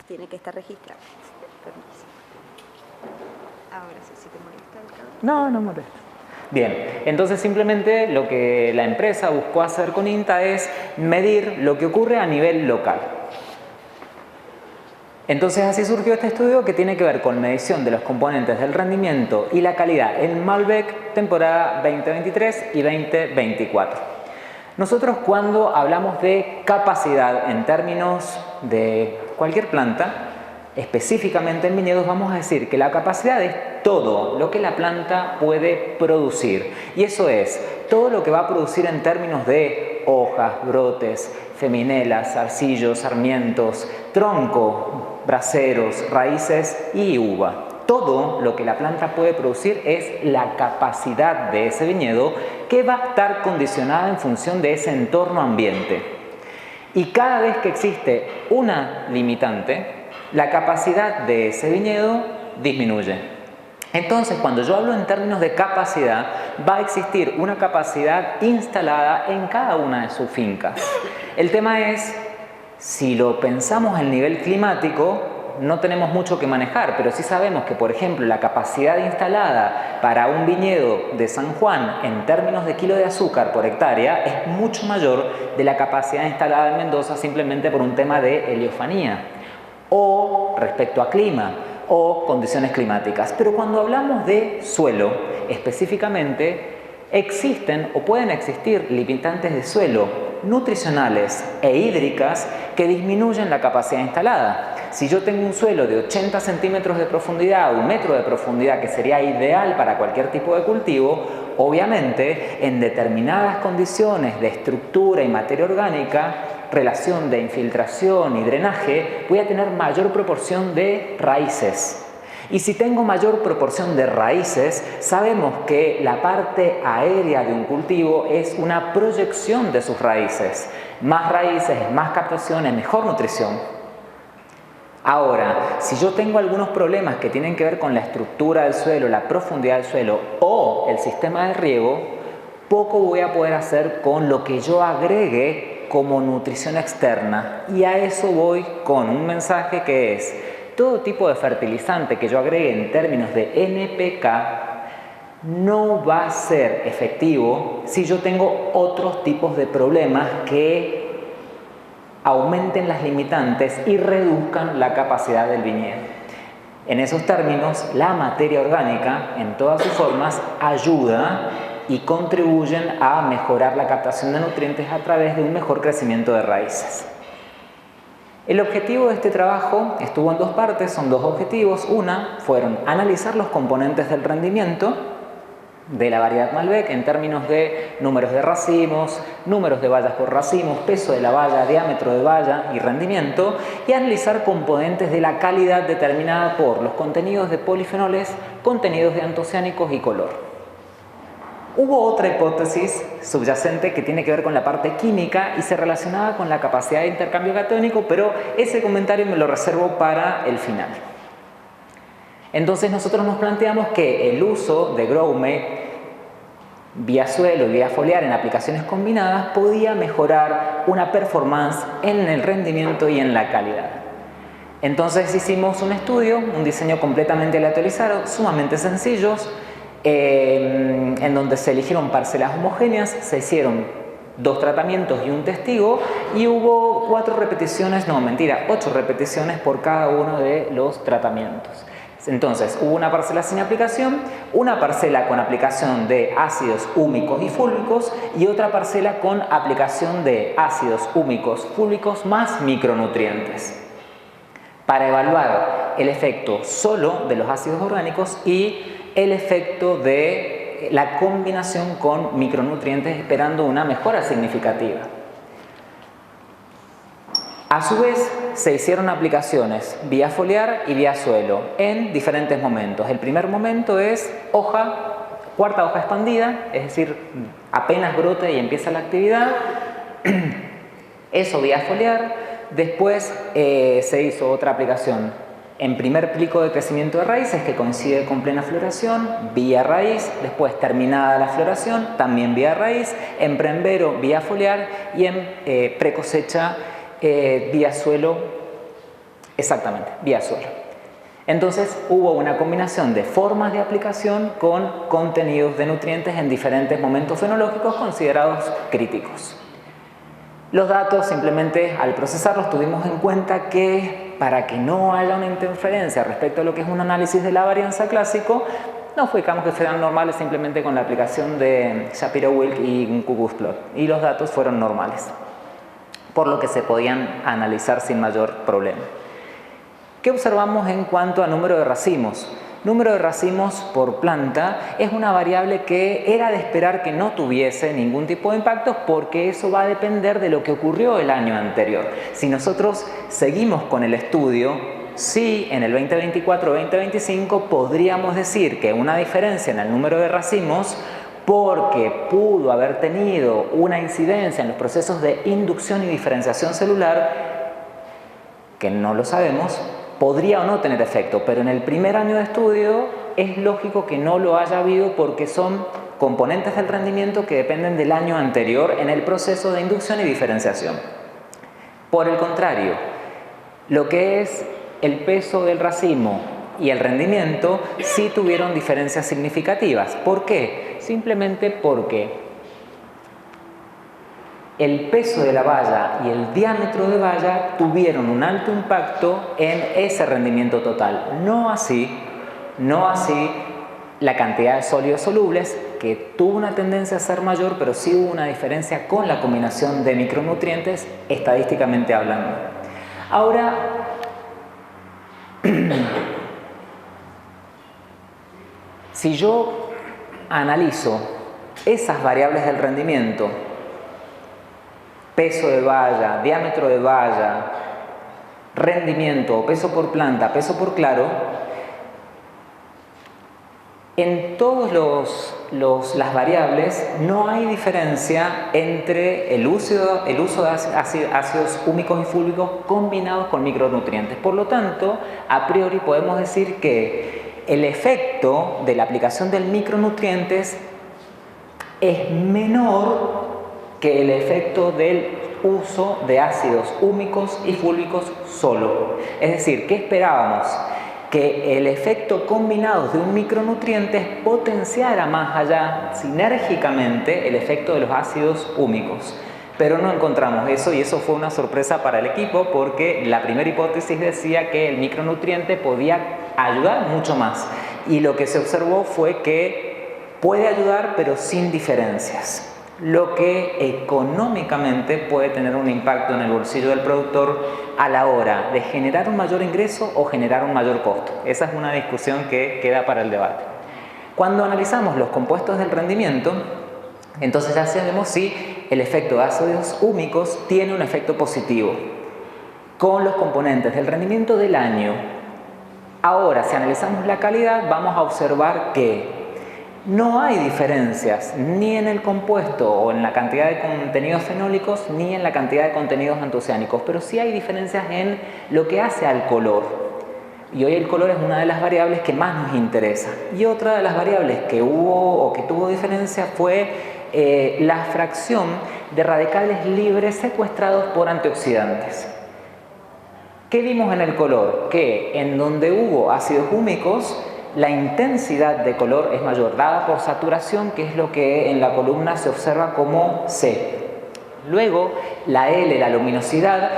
tiene que estar registrado. Permiso. Ahora sí, si te molesta el cable. No, no molesta. Bien, entonces simplemente lo que la empresa buscó hacer con INTA es medir lo que ocurre a nivel local. Entonces así surgió este estudio que tiene que ver con medición de los componentes del rendimiento y la calidad en Malbec temporada 2023 y 2024. Nosotros cuando hablamos de capacidad en términos de cualquier planta, específicamente en viñedos, vamos a decir que la capacidad es todo lo que la planta puede producir. Y eso es todo lo que va a producir en términos de hojas, brotes, feminelas, zarcillos, sarmientos, tronco, braseros, raíces y uva. Todo lo que la planta puede producir es la capacidad de ese viñedo que va a estar condicionada en función de ese entorno ambiente. Y cada vez que existe una limitante, la capacidad de ese viñedo disminuye. Entonces, cuando yo hablo en términos de capacidad, va a existir una capacidad instalada en cada una de sus fincas. El tema es, si lo pensamos en nivel climático, no tenemos mucho que manejar, pero sí sabemos que, por ejemplo, la capacidad instalada para un viñedo de San Juan en términos de kilo de azúcar por hectárea es mucho mayor de la capacidad instalada en Mendoza simplemente por un tema de heliofanía o respecto a clima o condiciones climáticas. Pero cuando hablamos de suelo, específicamente, existen o pueden existir limitantes de suelo nutricionales e hídricas que disminuyen la capacidad instalada. Si yo tengo un suelo de 80 centímetros de profundidad o 1 metro de profundidad, que sería ideal para cualquier tipo de cultivo, obviamente en determinadas condiciones de estructura y materia orgánica, relación de infiltración y drenaje, voy a tener mayor proporción de raíces. Y si tengo mayor proporción de raíces, sabemos que la parte aérea de un cultivo es una proyección de sus raíces. Más raíces, más captaciones, mejor nutrición. Ahora, si yo tengo algunos problemas que tienen que ver con la estructura del suelo, la profundidad del suelo o el sistema de riego, poco voy a poder hacer con lo que yo agregue como nutrición externa. Y a eso voy con un mensaje que es: todo tipo de fertilizante que yo agregue en términos de NPK no va a ser efectivo si yo tengo otros tipos de problemas que aumenten las limitantes y reduzcan la capacidad del viñedo. En esos términos, la materia orgánica, en todas sus formas, ayuda y contribuyen a mejorar la captación de nutrientes a través de un mejor crecimiento de raíces. El objetivo de este trabajo estuvo en dos partes, son dos objetivos. Una fueron analizar los componentes del rendimiento de la variedad Malbec en términos de números de racimos, números de bayas por racimos, peso de la baya, diámetro de baya y rendimiento, y analizar componentes de la calidad determinada por los contenidos de polifenoles, contenidos de antociánicos y color. Hubo otra hipótesis subyacente que tiene que ver con la parte química y se relacionaba con la capacidad de intercambio catiónico, pero ese comentario me lo reservo para el final. Entonces nosotros nos planteamos que el uso de GrowMate vía suelo y vía foliar en aplicaciones combinadas podía mejorar una performance en el rendimiento y en la calidad. Entonces hicimos un estudio, un diseño completamente aleatorizado, sumamente sencillos, en donde se eligieron parcelas homogéneas, se hicieron 2 tratamientos y un testigo y hubo 8 repeticiones por cada uno de los tratamientos. Entonces hubo una parcela sin aplicación, una parcela con aplicación de ácidos húmicos y fúlvicos y otra parcela con aplicación de ácidos húmicos, fúlvicos más micronutrientes, para evaluar el efecto solo de los ácidos orgánicos y el efecto de la combinación con micronutrientes, esperando una mejora significativa. A su vez, se hicieron aplicaciones vía foliar y vía suelo en diferentes momentos. El primer momento es cuarta hoja expandida, es decir, apenas brote y empieza la actividad. Eso vía foliar. Después se hizo otra aplicación en primer plico de crecimiento de raíces, que coincide con plena floración, vía raíz. Después, terminada la floración, también vía raíz. En preembero, vía foliar. Y en precosecha, vía suelo Exactamente, vía suelo. Entonces hubo una combinación de formas de aplicación con contenidos de nutrientes en diferentes momentos fenológicos considerados críticos. Los datos, simplemente al procesarlos tuvimos en cuenta que para que no haya una interferencia respecto a lo que es un análisis de la varianza clásico, nos fijamos que serán normales simplemente con la aplicación de Shapiro-Wilk y un Q-Boost-Plot, y los datos fueron normales, por lo que se podían analizar sin mayor problema. ¿Qué observamos en cuanto a número de racimos? Número de racimos por planta es una variable que era de esperar que no tuviese ningún tipo de impacto, porque eso va a depender de lo que ocurrió el año anterior. Si nosotros seguimos con el estudio, sí, en el 2024-2025 podríamos decir que una diferencia en el número de racimos, porque pudo haber tenido una incidencia en los procesos de inducción y diferenciación celular, que no lo sabemos, podría o no tener efecto, pero en el primer año de estudio es lógico que no lo haya habido, porque son componentes del rendimiento que dependen del año anterior en el proceso de inducción y diferenciación. Por el contrario, lo que es el peso del racimo y el rendimiento sí tuvieron diferencias significativas. ¿Por qué? Simplemente porque el peso de la valla y el diámetro de valla tuvieron un alto impacto en ese rendimiento total. No así la cantidad de sólidos solubles, que tuvo una tendencia a ser mayor, pero sí hubo una diferencia con la combinación de micronutrientes, estadísticamente hablando. Ahora, si yo analizo esas variables del rendimiento, peso de valla, diámetro de valla, rendimiento, peso por planta, peso por claro, en todas las variables no hay diferencia entre el uso de ácidos húmicos y fúlvicos combinados con micronutrientes. Por lo tanto, a priori podemos decir que el efecto de la aplicación del micronutrientes es menor que el efecto del uso de ácidos húmicos y fúlvicos solo. Es decir, ¿qué esperábamos? Que el efecto combinado de un micronutriente potenciara más allá, sinérgicamente, el efecto de los ácidos húmicos. Pero no encontramos eso, y eso fue una sorpresa para el equipo, porque la primera hipótesis decía que el micronutriente podía ayudar mucho más. Y lo que se observó fue que puede ayudar, pero sin diferencias, lo que económicamente puede tener un impacto en el bolsillo del productor a la hora de generar un mayor ingreso o generar un mayor costo. Esa es una discusión que queda para el debate. Cuando analizamos los compuestos del rendimiento, entonces ya sabemos si el efecto de ácidos húmicos tiene un efecto positivo con los componentes del rendimiento del año. Ahora, si analizamos la calidad, vamos a observar que no hay diferencias ni en el compuesto o en la cantidad de contenidos fenólicos ni en la cantidad de contenidos antociánicos, pero sí hay diferencias en lo que hace al color. Y hoy el color es una de las variables que más nos interesa. Y otra de las variables que hubo o que tuvo diferencia fue la fracción de radicales libres secuestrados por antioxidantes. ¿Qué vimos en el color? Que en donde hubo ácidos húmicos, la intensidad de color es mayor, dada por saturación, que es lo que en la columna se observa como C. Luego, la L, la luminosidad,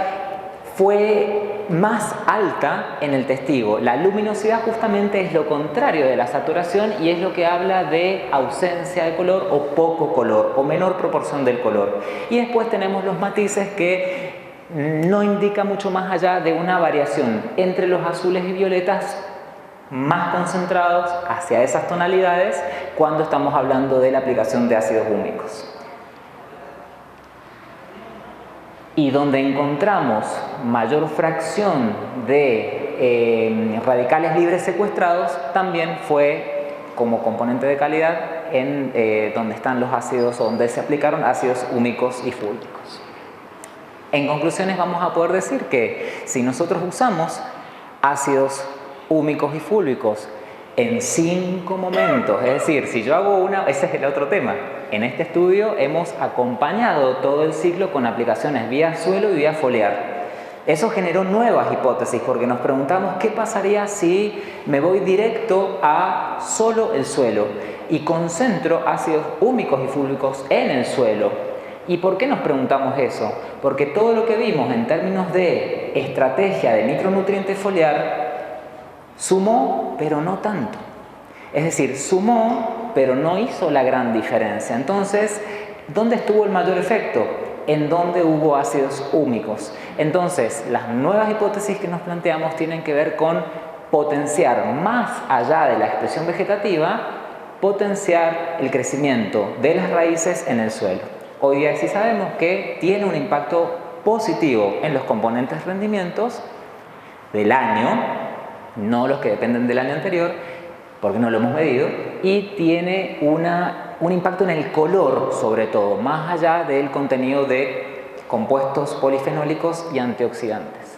fue más alta en el testigo. La luminosidad justamente es lo contrario de la saturación y es lo que habla de ausencia de color o poco color o menor proporción del color. Y después tenemos los matices que no indican mucho más allá de una variación entre los azules y violetas más concentrados hacia esas tonalidades cuando estamos hablando de la aplicación de ácidos húmicos. Y donde encontramos mayor fracción de radicales libres secuestrados también fue como componente de calidad en donde están los ácidos, donde se aplicaron ácidos húmicos y fúlvicos. En conclusiones, vamos a poder decir que si nosotros usamos ácidos húmicos y fúlvicos en 5 momentos, es decir, si yo hago ese es el otro tema. En este estudio hemos acompañado todo el ciclo con aplicaciones vía suelo y vía foliar. Eso generó nuevas hipótesis porque nos preguntamos qué pasaría si me voy directo a solo el suelo y concentro ácidos húmicos y fúlvicos en el suelo. ¿Y por qué nos preguntamos eso? Porque todo lo que vimos en términos de estrategia de micronutriente foliar sumó, pero no tanto. Es decir, sumó, pero no hizo la gran diferencia. Entonces, ¿dónde estuvo el mayor efecto? En donde hubo ácidos húmicos. Entonces, las nuevas hipótesis que nos planteamos tienen que ver con potenciar, más allá de la expresión vegetativa, potenciar el crecimiento de las raíces en el suelo. Hoy día sí sabemos que tiene un impacto positivo en los componentes rendimientos del año, no los que dependen del año anterior, porque no lo hemos medido, y tiene un impacto en el color, sobre todo, más allá del contenido de compuestos polifenólicos y antioxidantes.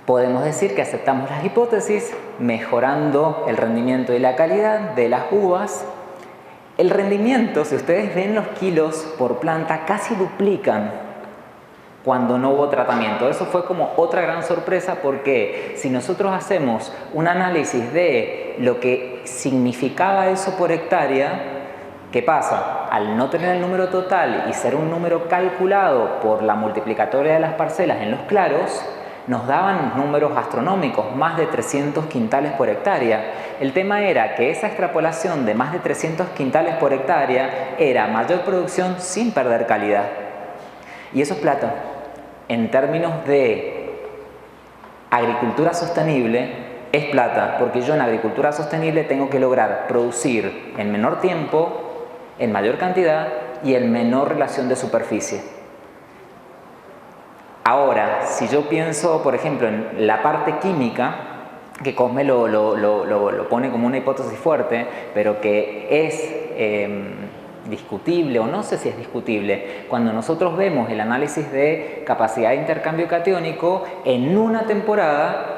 Podemos decir que aceptamos las hipótesis, mejorando el rendimiento y la calidad de las uvas. El rendimiento, si ustedes ven los kilos por planta, casi duplican cuando no hubo tratamiento. Eso fue como otra gran sorpresa, porque si nosotros hacemos un análisis de lo que significaba eso por hectárea, ¿qué pasa? Al no tener el número total y ser un número calculado por la multiplicatoria de las parcelas en los claros, nos daban números astronómicos, más de 300 quintales por hectárea. El tema era que esa extrapolación de más de 300 quintales por hectárea era mayor producción sin perder calidad. Y eso es plata. En términos de agricultura sostenible, es plata, porque yo en agricultura sostenible tengo que lograr producir en menor tiempo, en mayor cantidad y en menor relación de superficie. Ahora, si yo pienso, por ejemplo, en la parte química, que Cosme lo pone como una hipótesis fuerte, pero que es discutible, o no sé si es discutible, cuando nosotros vemos el análisis de capacidad de intercambio catiónico, en una temporada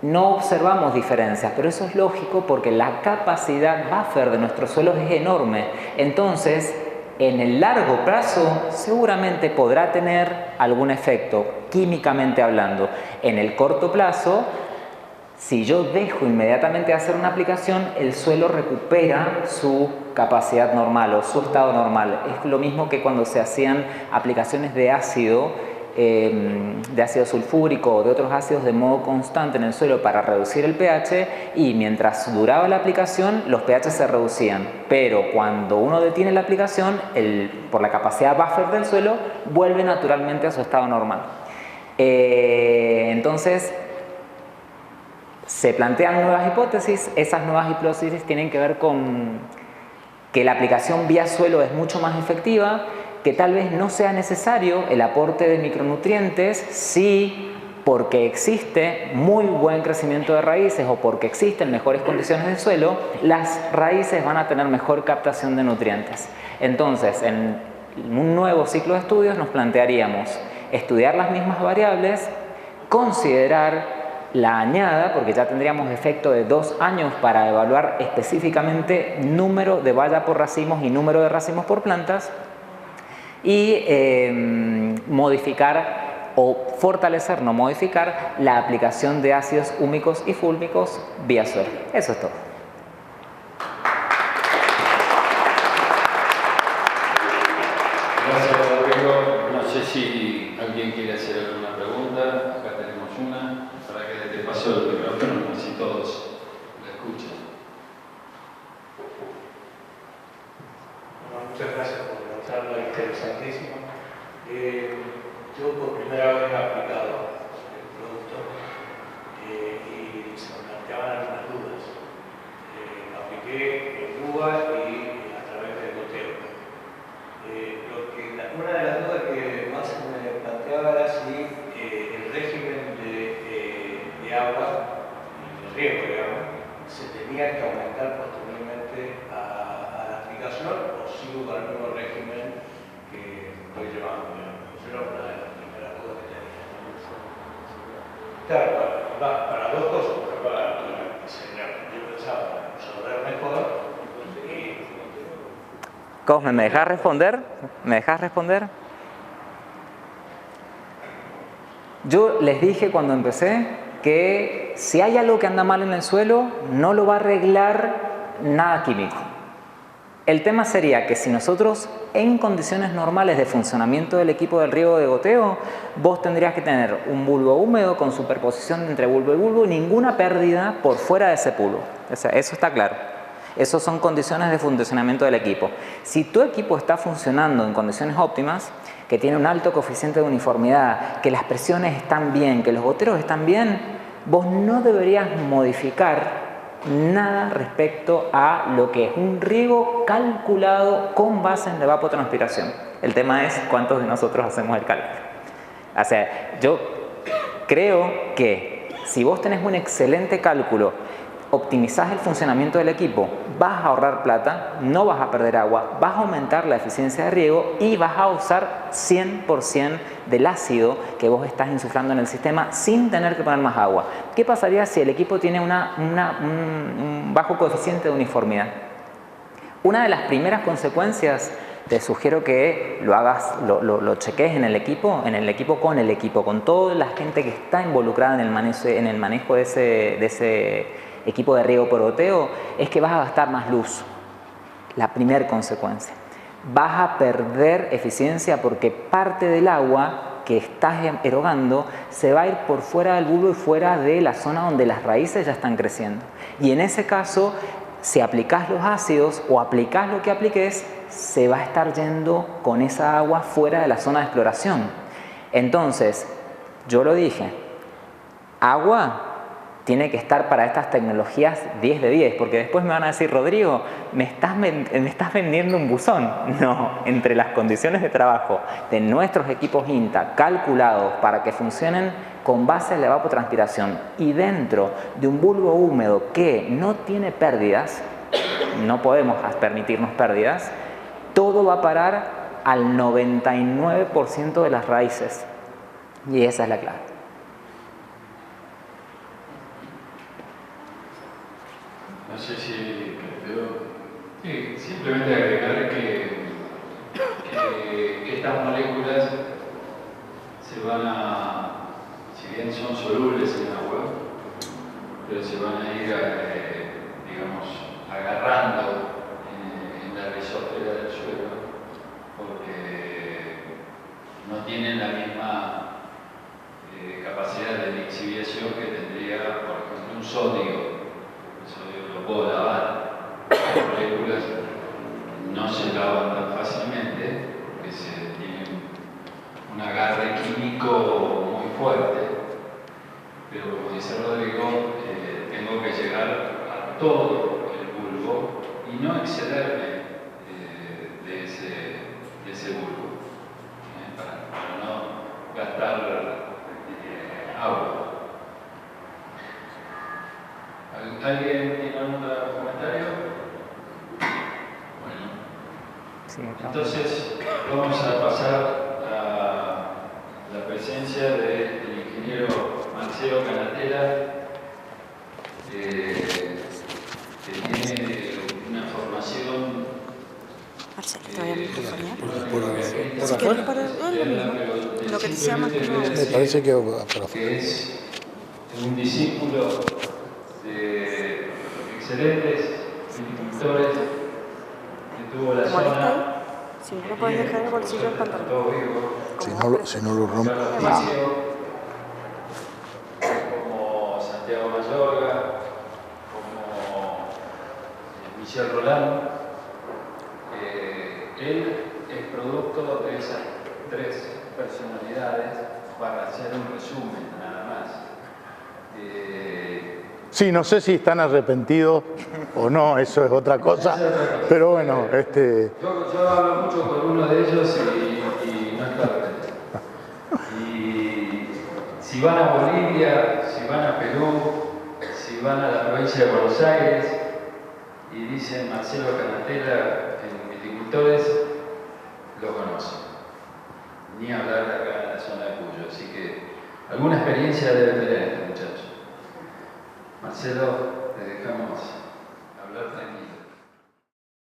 no observamos diferencias, pero eso es lógico porque la capacidad buffer de nuestros suelos es enorme. Entonces, en el largo plazo seguramente podrá tener algún efecto, químicamente hablando. En el corto plazo, si yo dejo inmediatamente de hacer una aplicación, el suelo recupera su capacidad normal o su estado normal. Es lo mismo que cuando se hacían aplicaciones de ácido sulfúrico o de otros ácidos de modo constante en el suelo para reducir el pH, y mientras duraba la aplicación los pH se reducían, pero cuando uno detiene la aplicación, por la capacidad buffer del suelo, vuelve naturalmente a su estado normal. Entonces se plantean nuevas hipótesis. Esas nuevas hipótesis tienen que ver con que la aplicación vía suelo es mucho más efectiva, que tal vez no sea necesario el aporte de micronutrientes si porque existe muy buen crecimiento de raíces o porque existen mejores condiciones de suelo, las raíces van a tener mejor captación de nutrientes. Entonces, en un nuevo ciclo de estudios nos plantearíamos estudiar las mismas variables, considerar la añada, porque ya tendríamos efecto de 2 años para evaluar específicamente número de valla por racimos y número de racimos por plantas, y modificar o fortalecer, no modificar, la aplicación de ácidos húmicos y fúlvicos vía suelo. Eso es todo. Gracias, Rodrigo. No sé si alguien quiere hacer alguna pregunta. Acá tenemos una. Para que te paso el micrófono, así todos la escuchan. Bueno, muchas gracias por la charla interesantísima. Yo por primera vez he aplicado el producto y se me planteaban algunas dudas. Lo apliqué en uva y a través del goteo. Una de las dudas que más se me planteaba era si el régimen de agua, el riego de agua, se tenía que aumentar posteriormente a la aplicación, o sigo con el mismo régimen que estoy llevando. Esa era una de las primeras dudas que tenía. Claro, para dos cosas, para diseñar. Yo pensaba saber mejor. Cosme, ¿me dejas responder? ¿Me dejas responder? Yo les dije cuando empecé que si hay algo que anda mal en el suelo, no lo va a arreglar nada químico. El tema sería que si nosotros en condiciones normales de funcionamiento del equipo del riego de goteo, vos tendrías que tener un bulbo húmedo con superposición entre bulbo y bulbo y ninguna pérdida por fuera de ese bulbo. O sea, eso está claro. Esas son condiciones de funcionamiento del equipo. Si tu equipo está funcionando en condiciones óptimas, que tiene un alto coeficiente de uniformidad, que las presiones están bien, que los goteros están bien, vos no deberías modificar nada respecto a lo que es un riego calculado con base en la evapotranspiración. El tema es cuántos de nosotros hacemos el cálculo. O sea, yo creo que si vos tenés un excelente cálculo, optimizás el funcionamiento del equipo, vas a ahorrar plata, no vas a perder agua, vas a aumentar la eficiencia de riego y vas a usar 100% del ácido que vos estás insuflando en el sistema sin tener que poner más agua. ¿Qué pasaría si el equipo tiene un bajo coeficiente de uniformidad? Una de las primeras consecuencias, te sugiero que lo hagas, lo cheques en el equipo, con toda la gente que está involucrada en el manejo de ese equipo de riego por goteo, es que vas a gastar más luz. La primera consecuencia. Vas a perder eficiencia porque parte del agua que estás erogando se va a ir por fuera del bulbo y fuera de la zona donde las raíces ya están creciendo. Y en ese caso, si aplicás los ácidos o aplicás lo que apliques, se va a estar yendo con esa agua fuera de la zona de exploración. Entonces, yo lo dije, agua tiene que estar para estas tecnologías 10 de 10, porque después me van a decir, Rodrigo, me estás vendiendo un buzón. No, entre las condiciones de trabajo de nuestros equipos INTA calculados para que funcionen con base en la evapotranspiración y dentro de un bulbo húmedo que no tiene pérdidas, no podemos permitirnos pérdidas, todo va a parar al 99% de las raíces. Y esa es la clave. No sé si simplemente agregar que estas moléculas se van a, si bien son solubles en agua, pero se van a ir, digamos, agarrando en la rizosfera del suelo, porque no tienen la misma capacidad de lixiviación que tendría, por ejemplo, un sodio. Lo puedo lavar. Las moléculas no se lavan tan fácilmente porque tienen un agarre químico muy fuerte, pero como dice Rodrigo, tengo que llegar a todo el bulbo y no excederme de ese bulbo, para no gastar agua. ¿Alguien tiene algún otro comentario? Bueno. Sí, Entonces vamos a pasar a la presencia del ingeniero Marcelo Canatela, que tiene una formación Marcelo, todavía no ¿Por lo que decíamos que no. Me parece que es un discípulo de excelentes viticultores que tuvo la ¿Te molesta zona. ahí? Sí, no puedes dejar el bolsillo del pantalón. si no lo rompe. Como Santiago Mayorga, como Michel Roland. Él es producto de esas tres personalidades, para hacer un resumen nada más. Sí, no sé si están arrepentidos o no, eso es otra cosa, pero bueno, Yo hablo mucho con uno de ellos y no está arrepentido. Y si van a Bolivia, si van a Perú, si van a la provincia de Buenos Aires y dicen Marcelo Canatela en viticultores, lo conocen. Ni hablar de acá en la zona de Cuyo, así que alguna experiencia debe tener este muchacho. Marcelo,